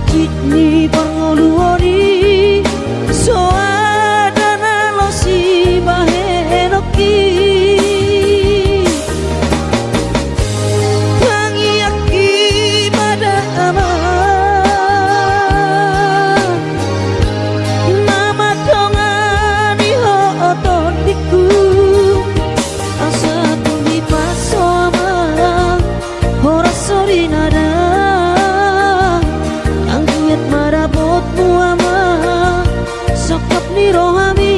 hajit ni pangoluoni soadana losi bahenoki pangiaki pada ama nama dongani ho otondiku asa tumi pasoma ora sori nada angkiat marabot muama sokap ni rohami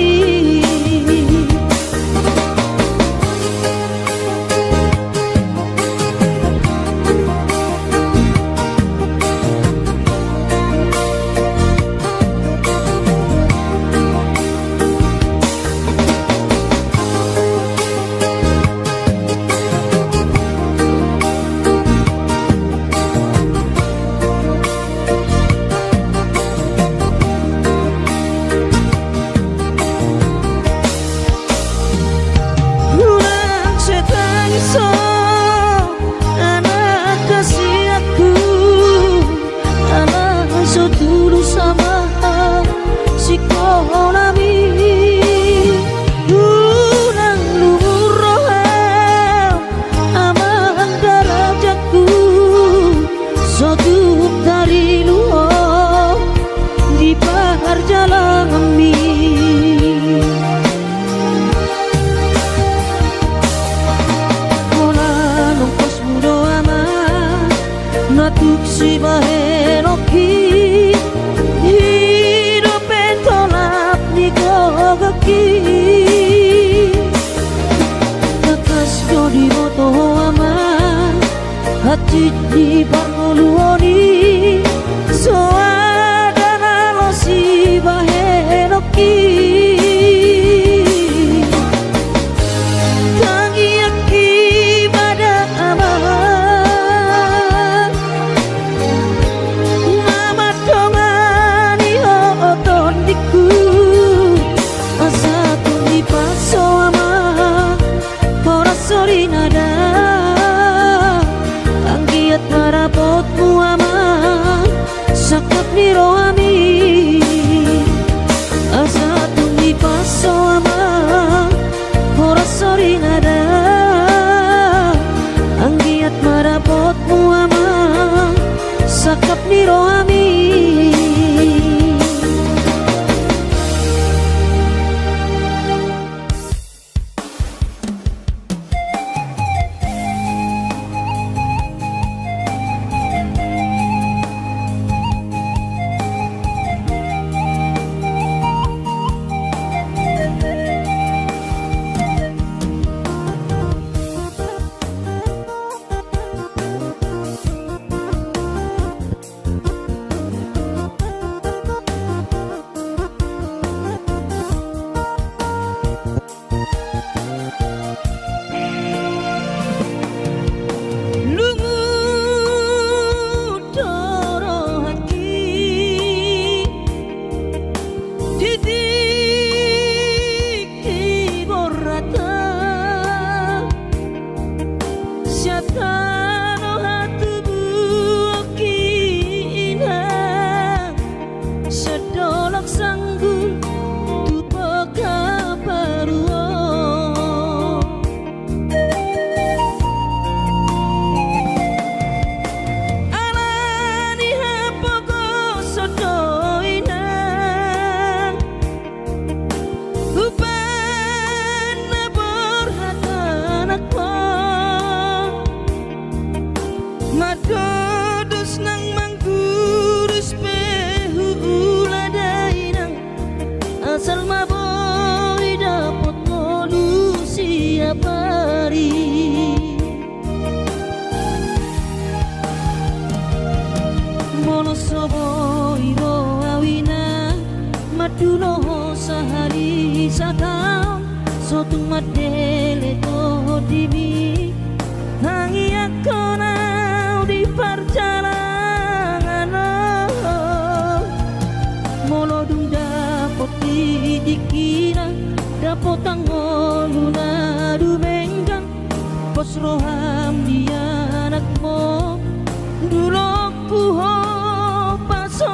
so anak kasih aku anak so tulus sama si kolami unang lumur roham aman darajatku so tuh dari luar di bahar jalan mi natuk si bahenoki hidup entolap ni gogaki kakas jodi moto ama hati di pangoluoni soadana losi bahenoki sorry nada angkiat marabot muama sakap ni rohami asa tumi paso ama ora sorry nada angkiat marabot muama sakap ni rohami madodos nang manggurus pehu uladai nang asal maboy dapot polusi apari mono soboy ro awina maduno sahari satau sotung madele to dimi hangi akona di perjalanan molodung dapot dikira dapot tangoluna dumenggang pos roham di anakmu dulu puho paso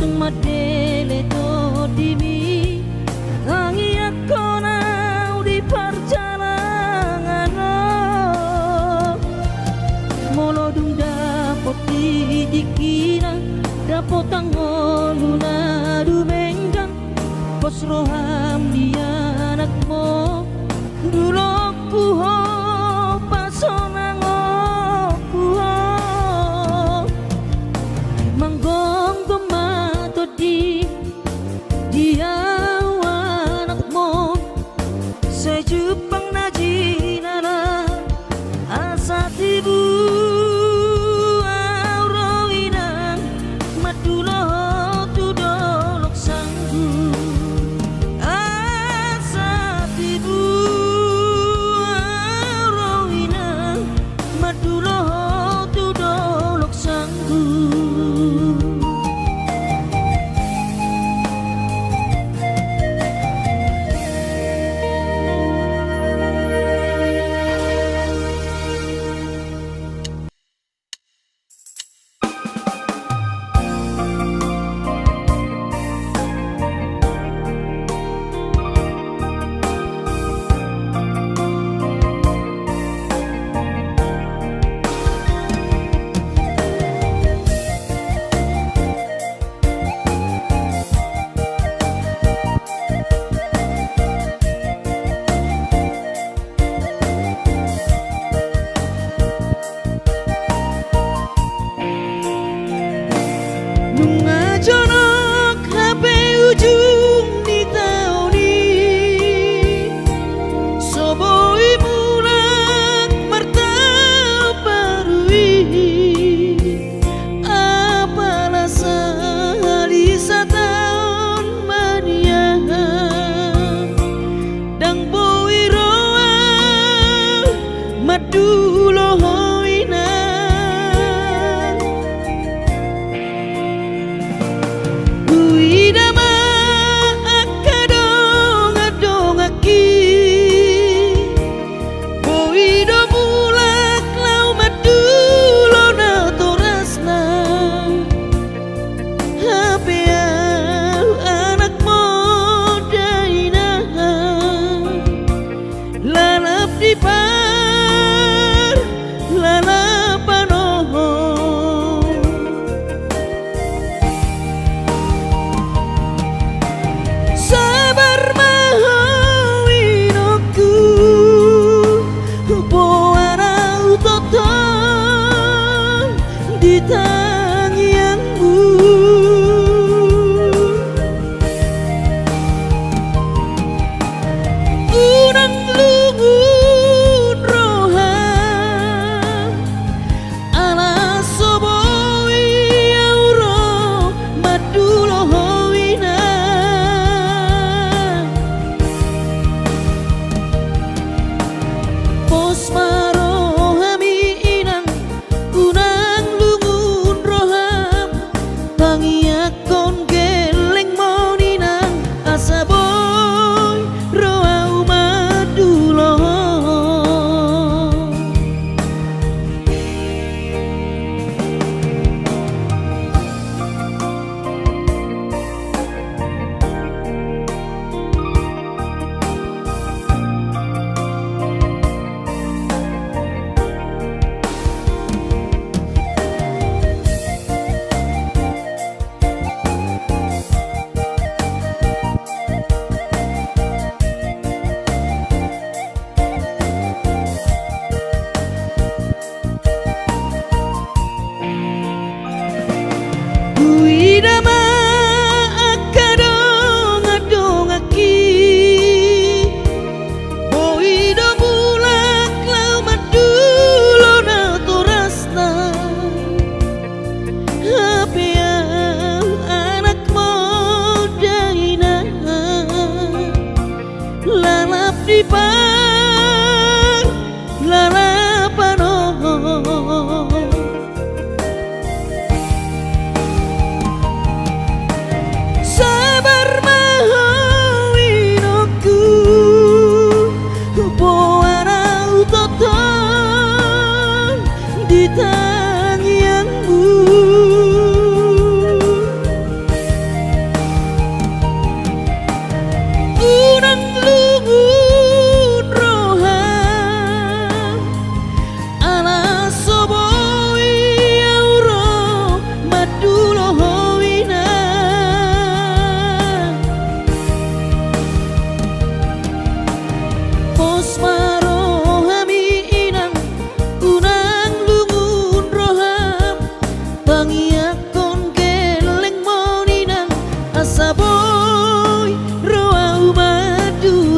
Sumadele to dimi tangi aku nau di perjalanan molo dung dapot dikina dapot tangoluna dumenggang pos roham dia anakmu dulu kuho pasonang kuho manggong gemato dia anakmu sejupang najinara asa tibu auroinang madulo tudolok sanggu asa tibu auroinang madulo tudolok sanggu. Nunga jonok HP ujung di tauni soboi mulak martabarui apalah sehari setahun mania dang boi roa madulo hoina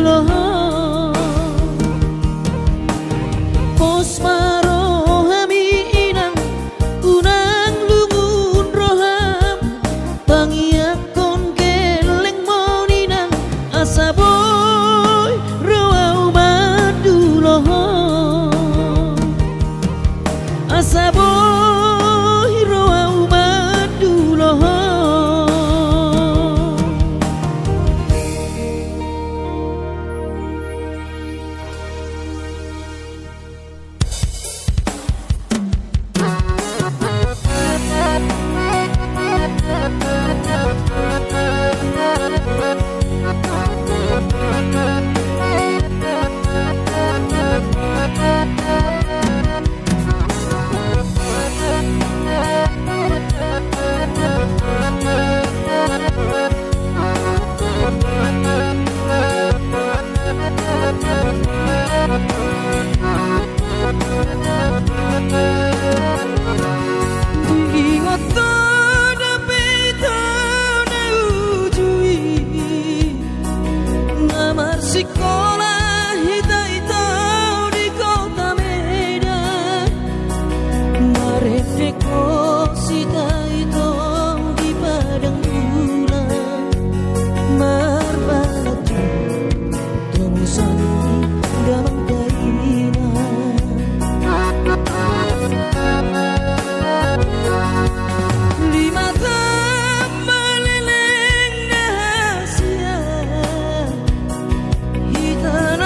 loho pos marohami inang unang lungun roham pangiakon keleng moninang asa boy roau madu loho asa boy roau madu loho sekolah hita-hita di kota Medan Maredeko sita itu di padang bulan Marbalatu temusan damang kaina lima meleleng rahasia kita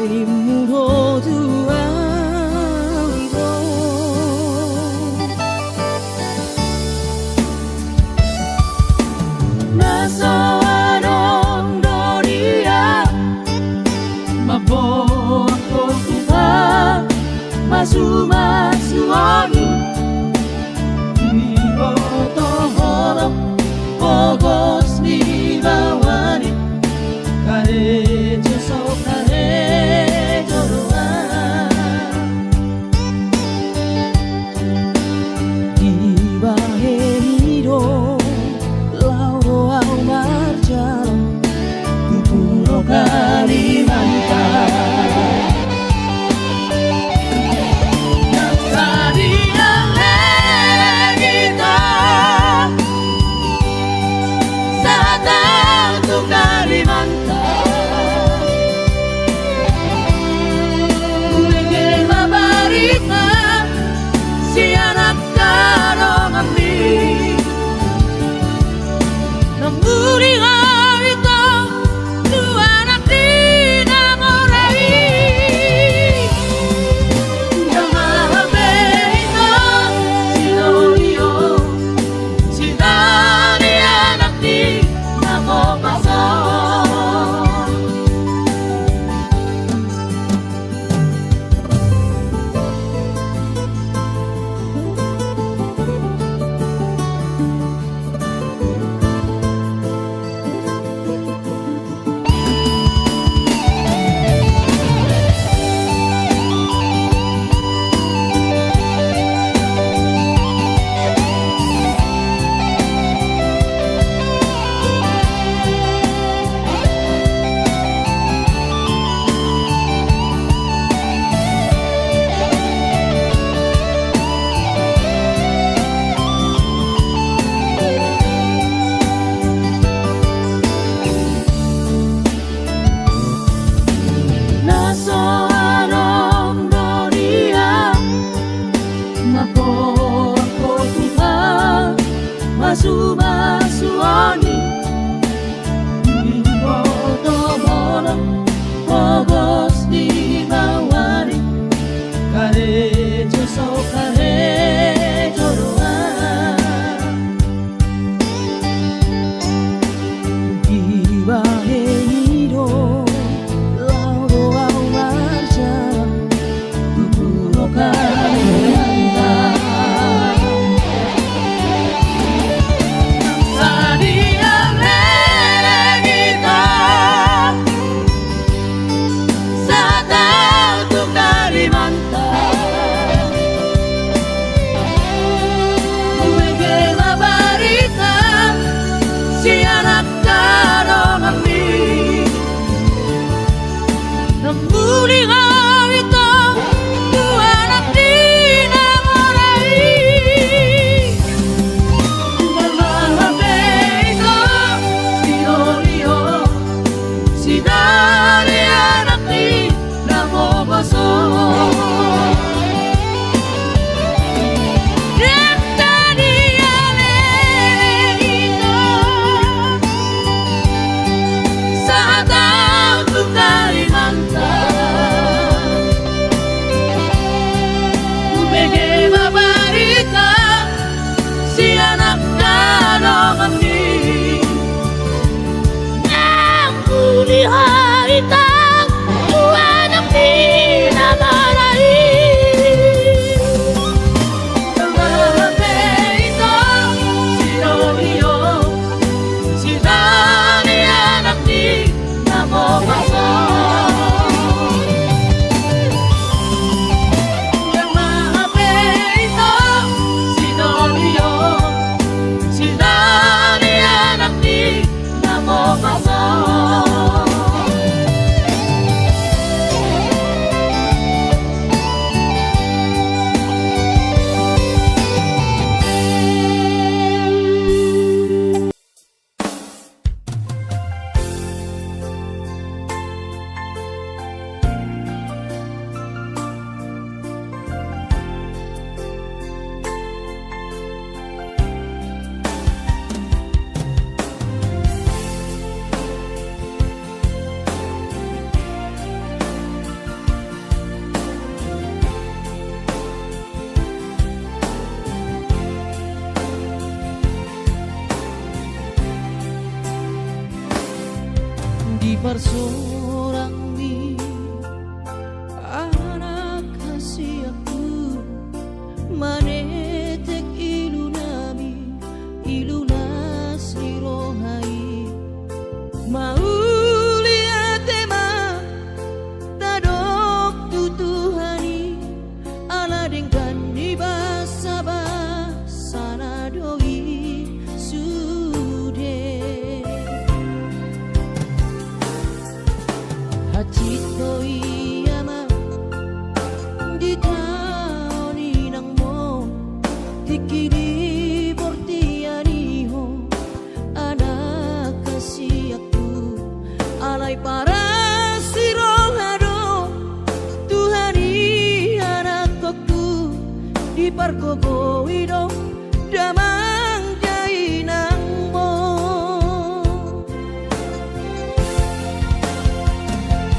modo Nasa anong doria Mabuhat ko kita Masumasuani Iotohoro Pogos ni bawani Karejo so karejo doa di Bahero Lauro au marcial Di Pulau Kalimantan Masumasuani Iotohoro Pogos ni bawani Karejo so karejo doa di Bahero Lauro au marcial Di Pulau Kalimantan persorangi anak kasih aku manetek ilu nami ilu nasri rohai maulia tema tadok tutuhani ala dengkan di basa basa doi sude hacito iyama di taoni nang mo dikiri bortianiho anak kasih aku alay para sirohado Tuhani anak aku di parkogo ido damang jai nang mo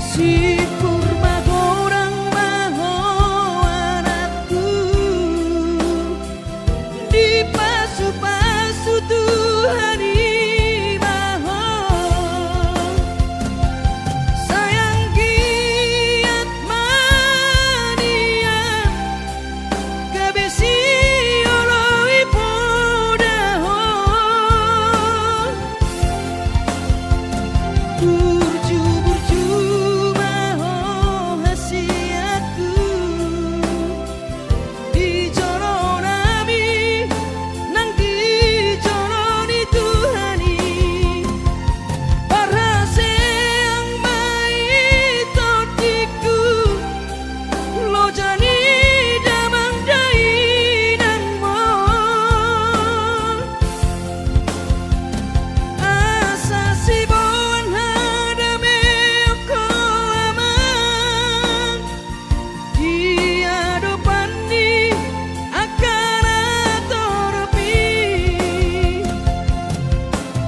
si kurma gorang maho anakku di pasu-pasu Tuhani maho sayang giat mania kabesi oloi podaho burju-burju maho hasiatku di joro nami nang di joroni Tuhani para seang mai totiku lo jani damang dai nang mo asa si bon hadame ko amang dia dopani akan atoropi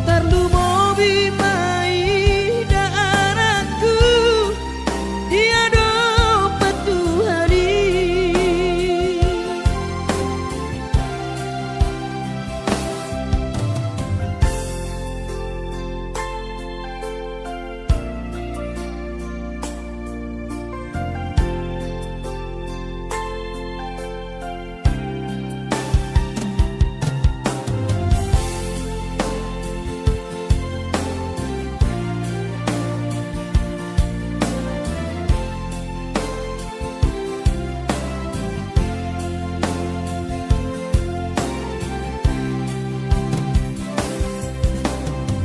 terlu mobi mai da anakku dia dopat Tuhani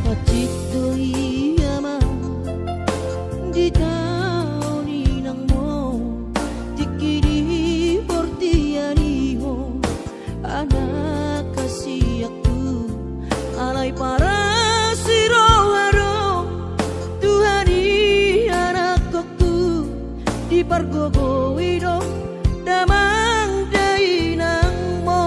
Pacito iyama di taoni nang mo dikiri bortianiho anak kasih aku alay para sirohado Tuhani anak aku di pargogo ido damang dai nang mo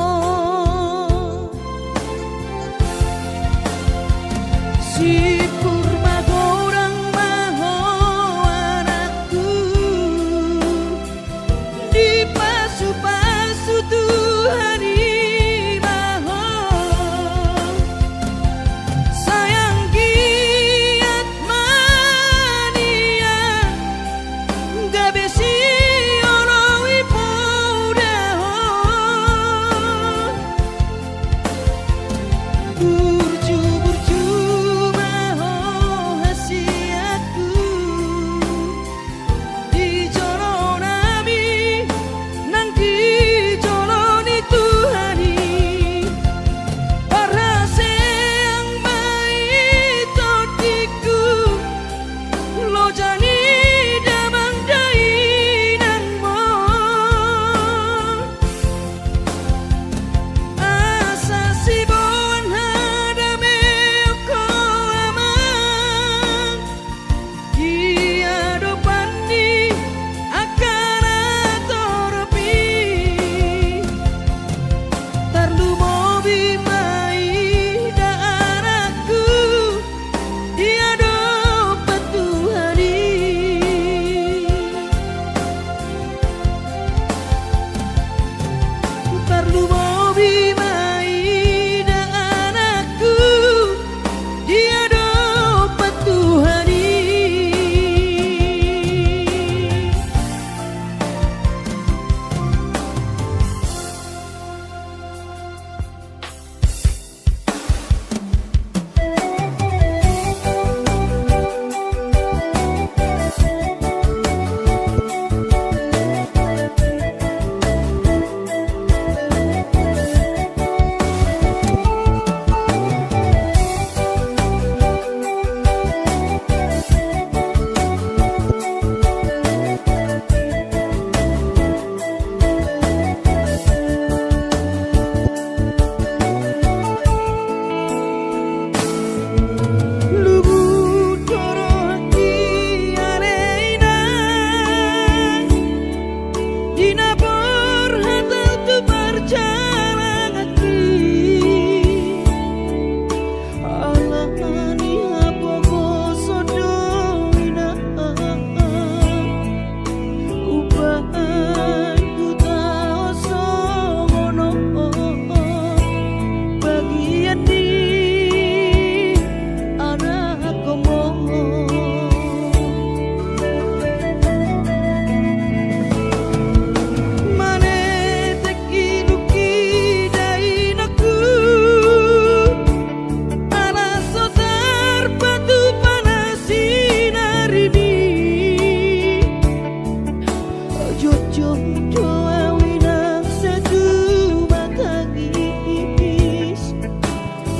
si kurma gorang maho anakku di pasu-pasu Tuhani maho sayang giat mania gabesi oloi podaho burju-burju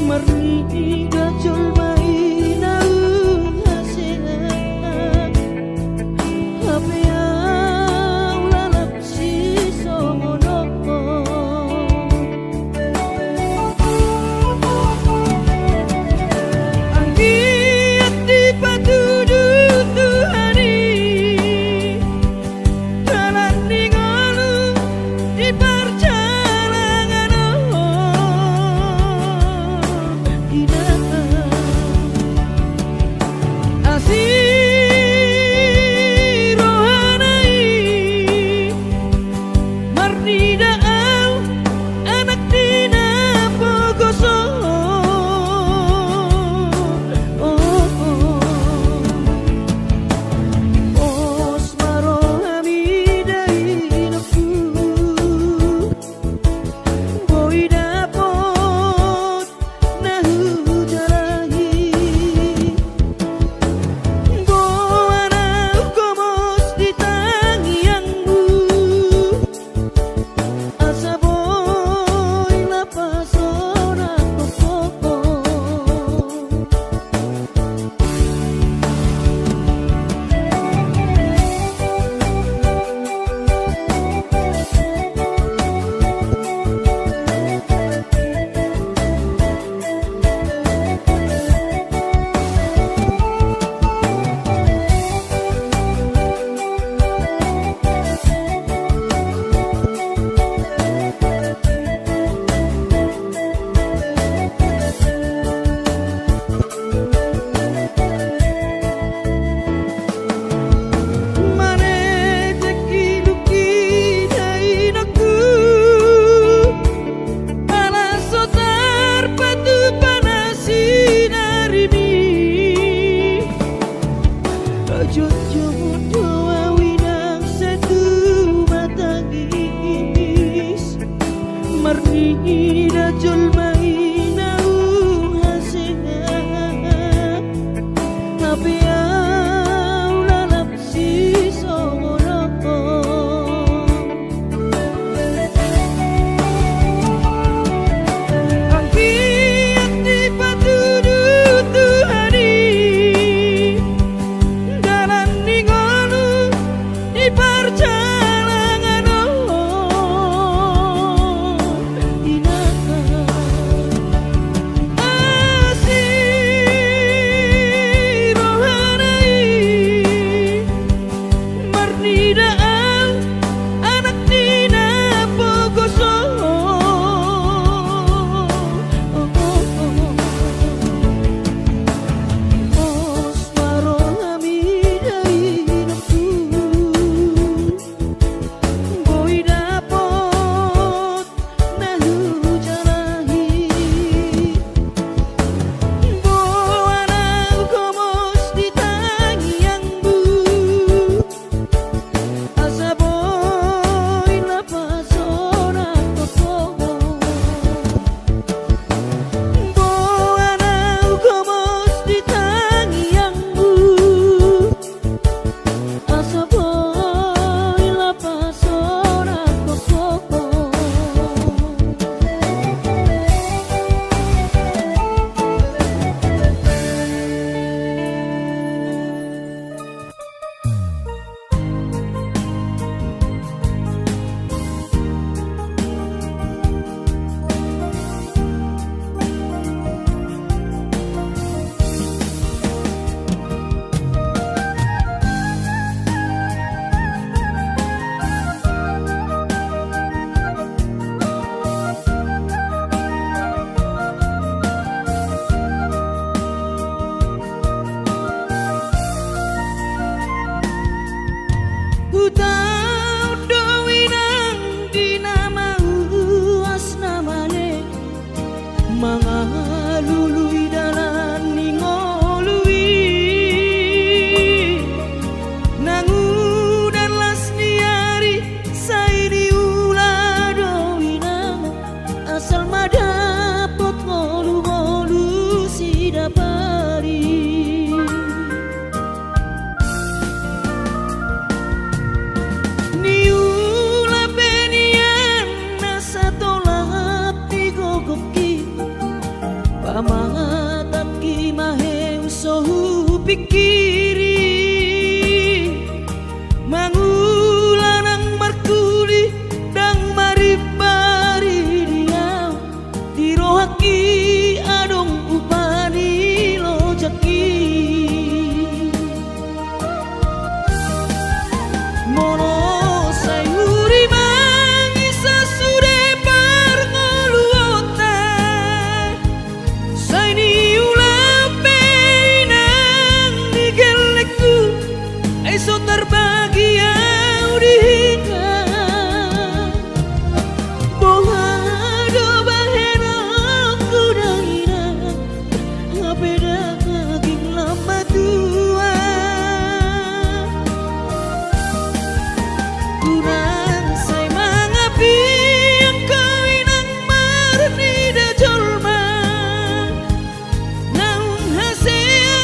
Marni gajol mainau hasengan Hape yang lalap si songono Anggi ati patudu Tuhani Dalan ningolu di perjalanan Marni rajul mainau hasengan Hape yang lalap si songono Anggi ati patudu Tuhani Dalan ningolu di perjalanan Mangalului dalan ningolui Nangu dan lasniari sairi ula doinang Asal madapot ngolu-ngolu si dapari Niula benian nasa tolap di gogoki Pamatat kimahe usohu pikiri mangulanang markuli dang maribari dia tirohaki adong upani lojaki mono sayuri mangisa sude parngoluota saini ulape nang digelekku eso terbahagia udika bohado bahena kudaina ngapeda kaging lama tua kurang say mangapi ang kawinang marni da jolma naung hasea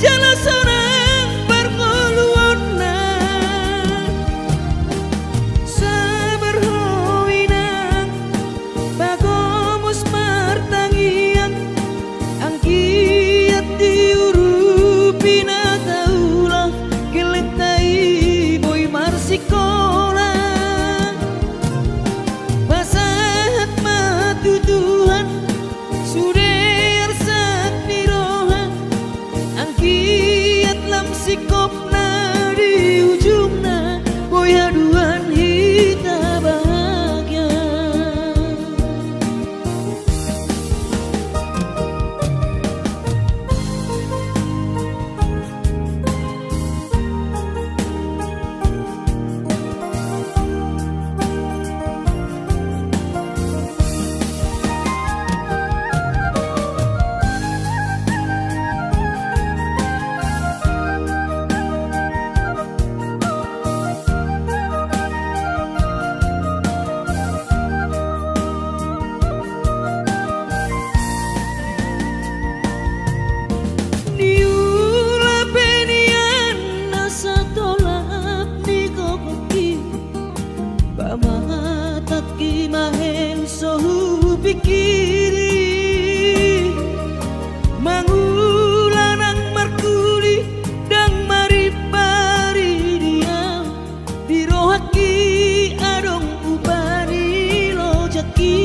jala sorang parngoluon na sabar hoinang bagomos martangian ang kiat diurupi na taulah kelektai boy marsikola basahat matutuhan suder sak nirohan ang kiat lam sikop na di ujung na boy haduan hita bahagia niula penian nasa tolak ni kokoki pamatat kimahe sohu pikiri mangulanang markuli dang maribari dia dirohaki adong upani lojaki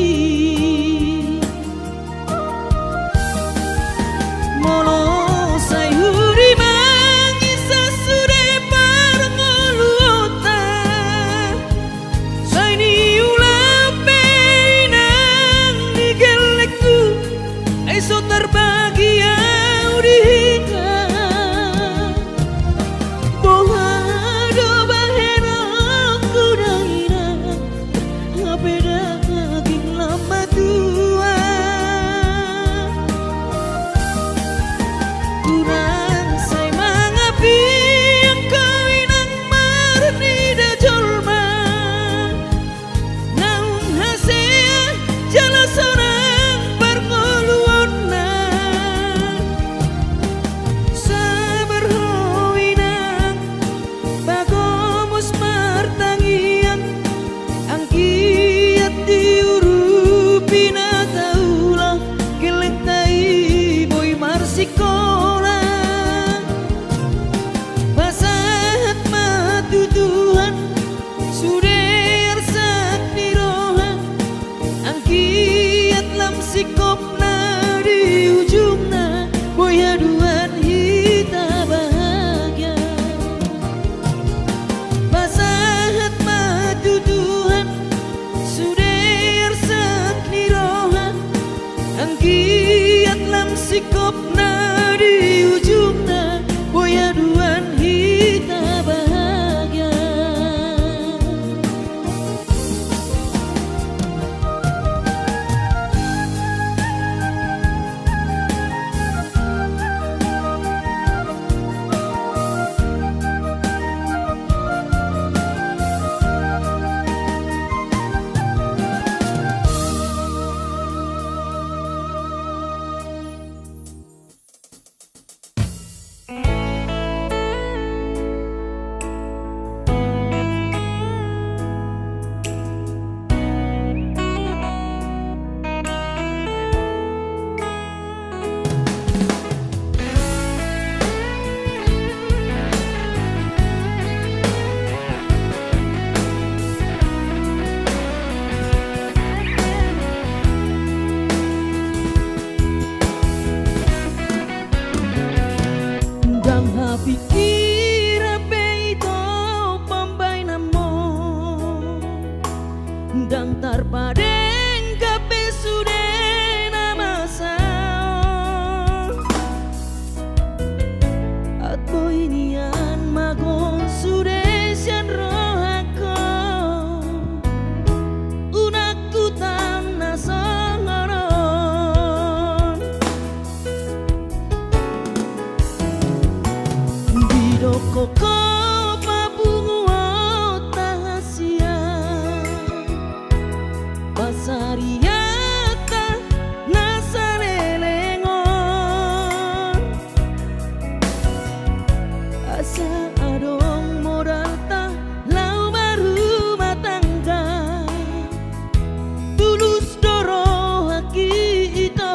mono sayuri mangisa sude parngoluota saini ulape nang digelekku eso terbahagia udika bohado bahena kudaina ngapeda kaging lama tua kurang say mangapi ang kawinang marni da jolma naung hasea jala sorang parngoluon na sabar hoinang bagomos martangian ang kiat diurupi na taulah kelektai boy marsikola basahat matutuhan suder sak nirohan ang kiat lam sikop na di ujung na boy haduan hita bahagia basahat matutuhan suder sak nirohan ang kiat lam sikop na di ujung na boy haduan hita bahagia Pangapikira peito pambay na mo Dang tarpadeng kape sude na masao At boy niyan magon sude siyan rohako Unak tutam na sangaron Bidoko ko pabunguot tahasia Pasariata nasa lelengon Asa adong modal ta lau baru matangga Tulus doro haki ito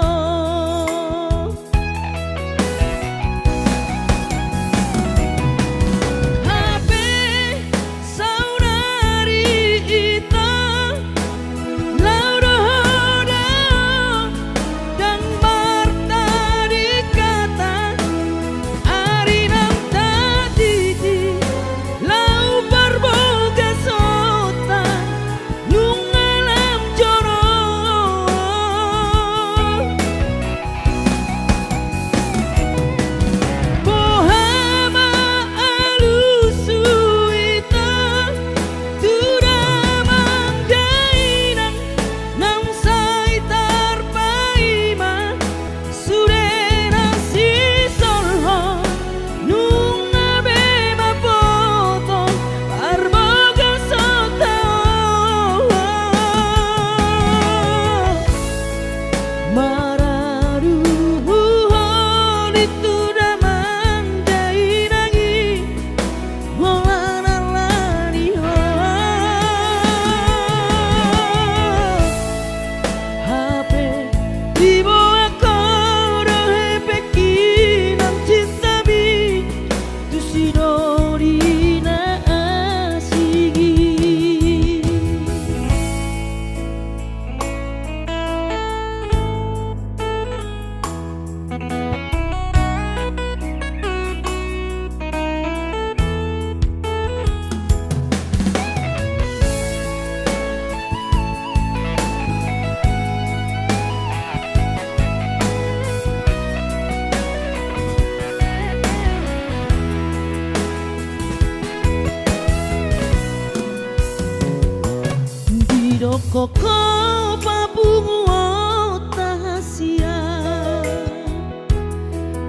Koko pabunguot tahasia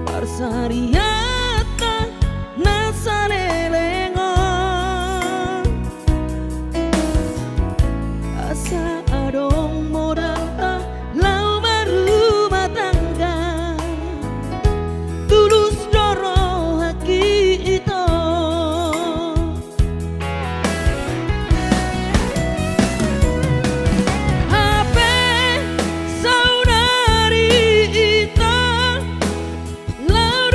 Parsariata nasa lelengon Asa adong modal ta lau baru matangga Tulus doro haki ito Saudari ita, lau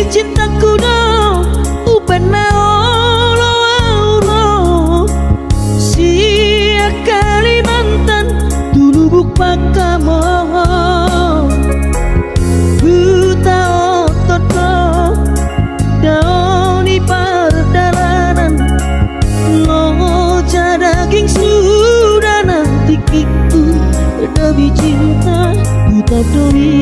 cintaku do upena olo sia Kalimantan dulu buk pakamo buta otot daoni perdalanan loja daging sudah nanti kiku demi cinta buta doni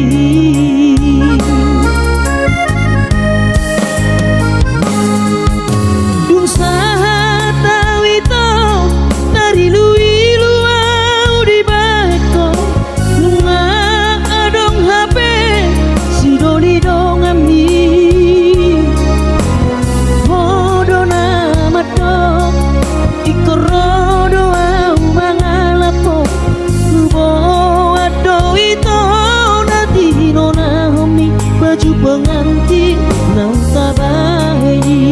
dung sahata wito dari lui luau di bako lunga adong HP si doni dong ami hodo nama dong ikorodo au mangalapo bo ado ito nanti nona homi baju pengantin nang tabahi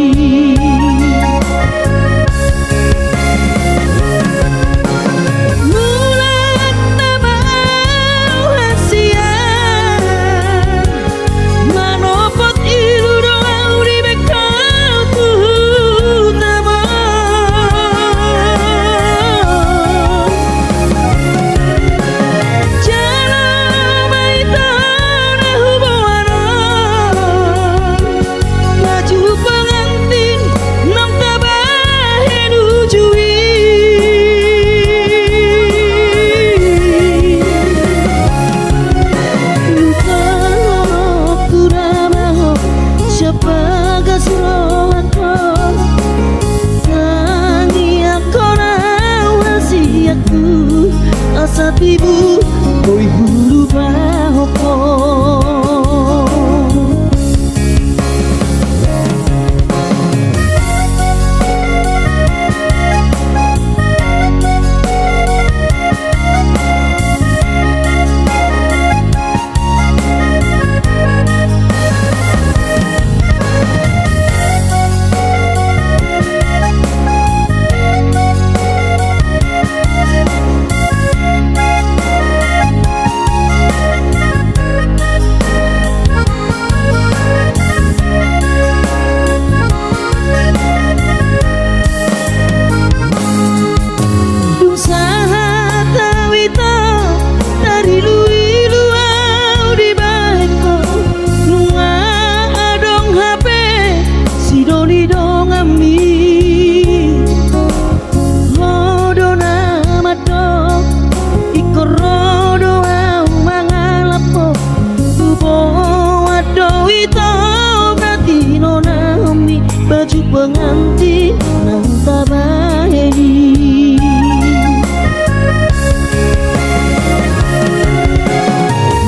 mulat nama hasian manopot ilu doang di bekal ku tama jalan maitana hubawanan baju pengantin nang tabahe nujui luka lono kuramaho siapa gasrohanko tangi akona wasiaku asa tibu boy hulu bahoko baju pengantin nang tabahi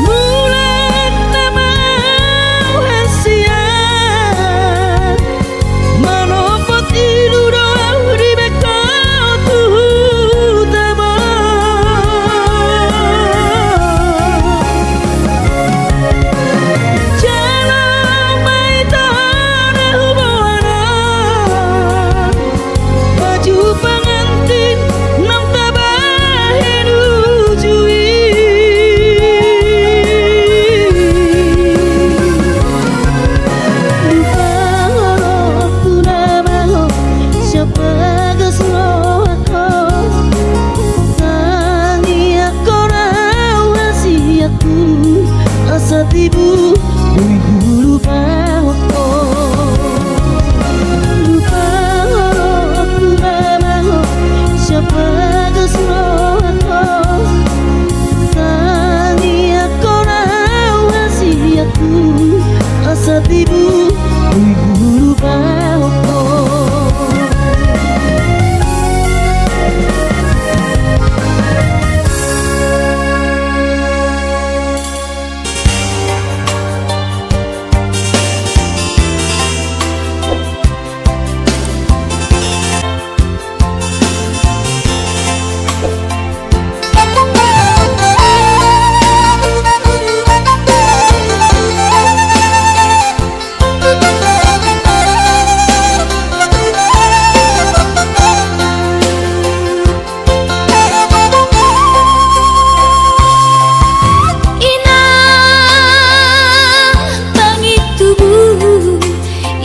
mulat nama hasian manopot ilu doang di bekal ku tama jalan maitana hubawanan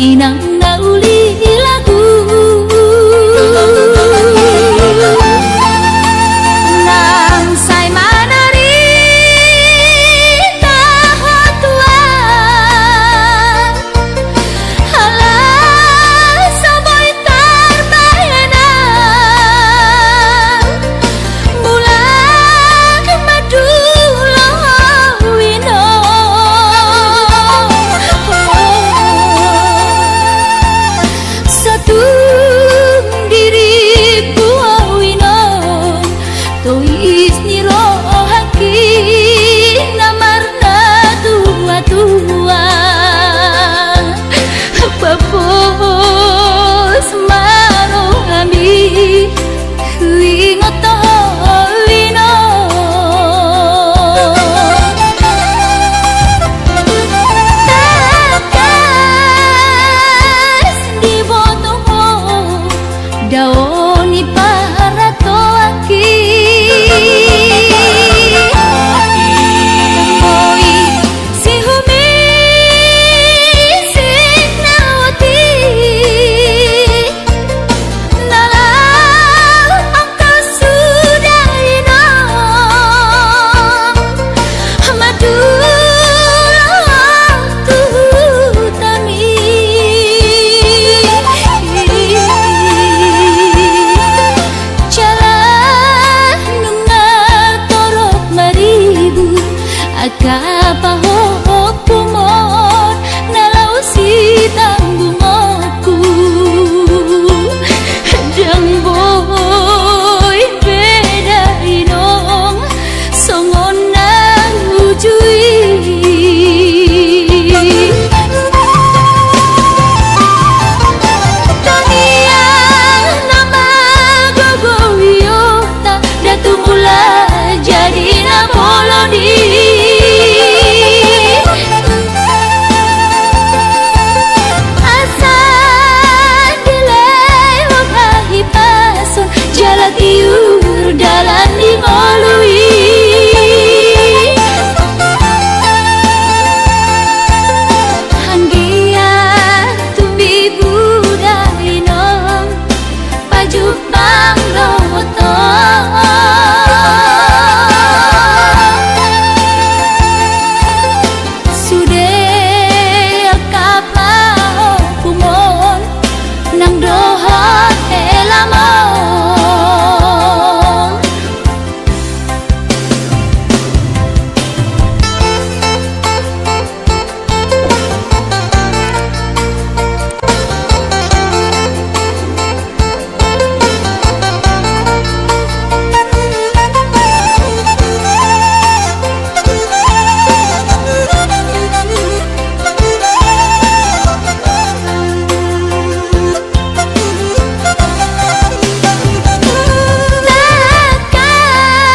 inang nauli lagu nang say manari tahotuan halah saboy tarbayanan bulan madulo wino satu diri buah wino tois niro haki namarna tua-tua papos maro ami huingoto wino takas di botoho daoni para toaki Oi si humi sinawati nalau angka sudah ino madulah tuhutami jalan nungal torok maribu akapahok kumon nalau si tanggungoku jang boy beda inong songon nang ujui Taniang nama gogo wiyota datu mula jadi na bolodi asa dilewat hahi pason jalan tiur dalam dimolui hanggian tumbi budayino pajuk bang roto sudah kapau kumon nang dohot elamon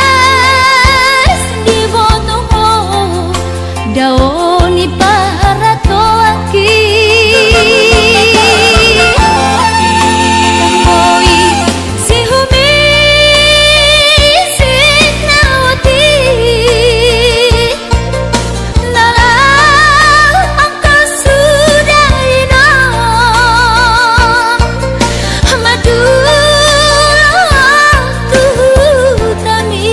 takas di botoho daoni para toaki Oi si humi sinawati nalau angka sudah ino madulah tuhutami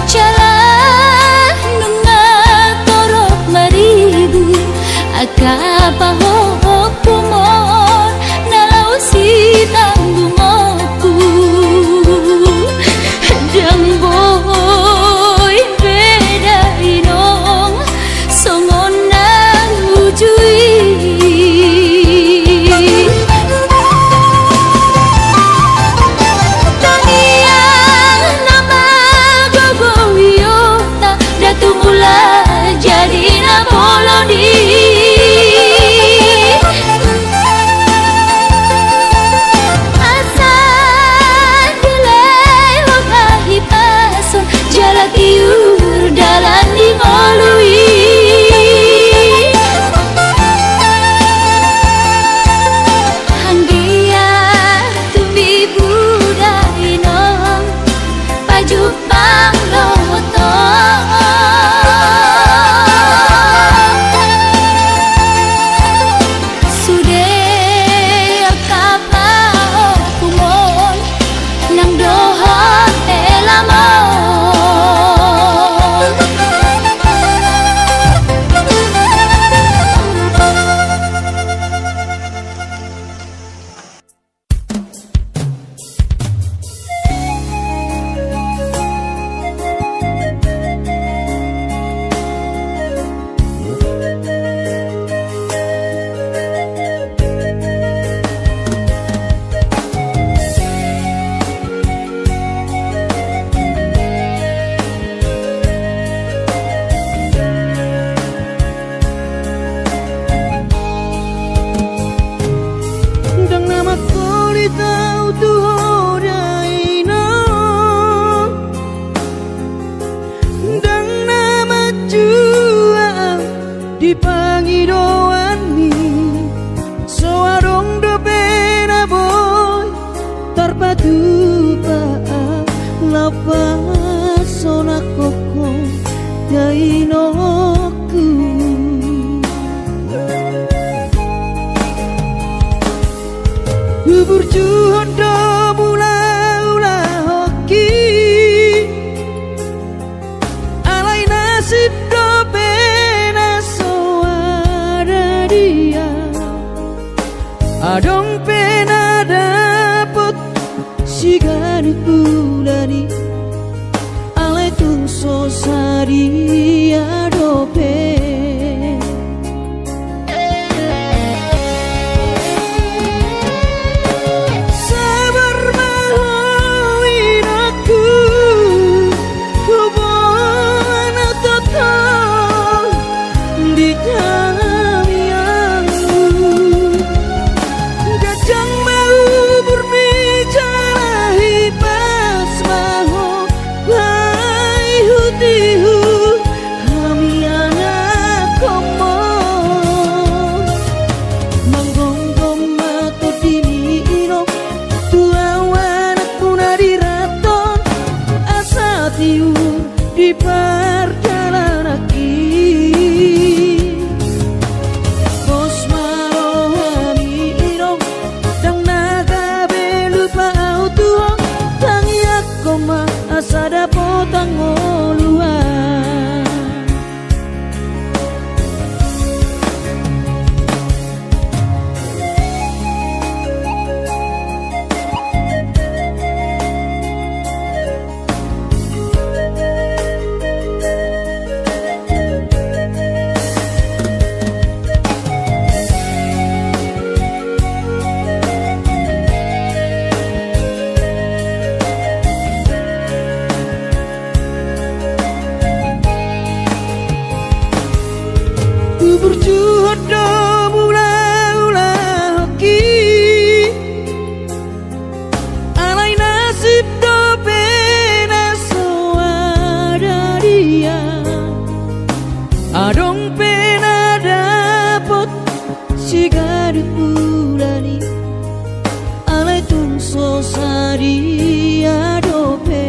jalan nungal torok maribu akapahok kumon nalau si tanggungoku jang boy beda inong songon nang ujui Taniang nama gogo wiyota datu mula jadi na bolodi pangidoani soarong do pena boy tarpatu pa lapas sona koko dainoku Bubur juhondo mula-ula hoki alai nasib do pena soara dia adong pena dapot sigari bulani alai tung sosari adope di perjalanan Bos marohani irong dang naga belupa auto tang yakoma asada potang oluan berjuhodo mula-ula hoki alai nasib do pena soada dia adong pena dapot sigari bulani alai tung sosari adope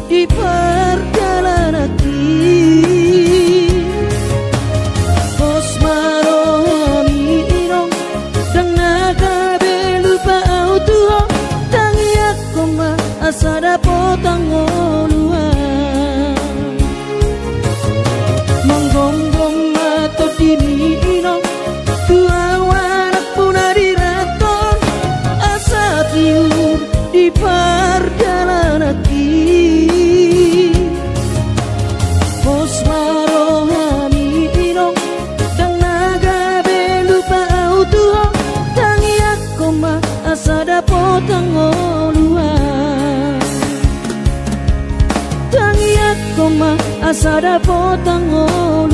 di perjalanan Bos marohani irong dang naga belupa auto tang yakoma asada potang oluan manggonggong mato dini irong tua wanak punari raton asa tiur di perjalanan Bos marohani irong dang naga belupa auto tang yakoma asada potang oluan tang yakoma asada potang oluan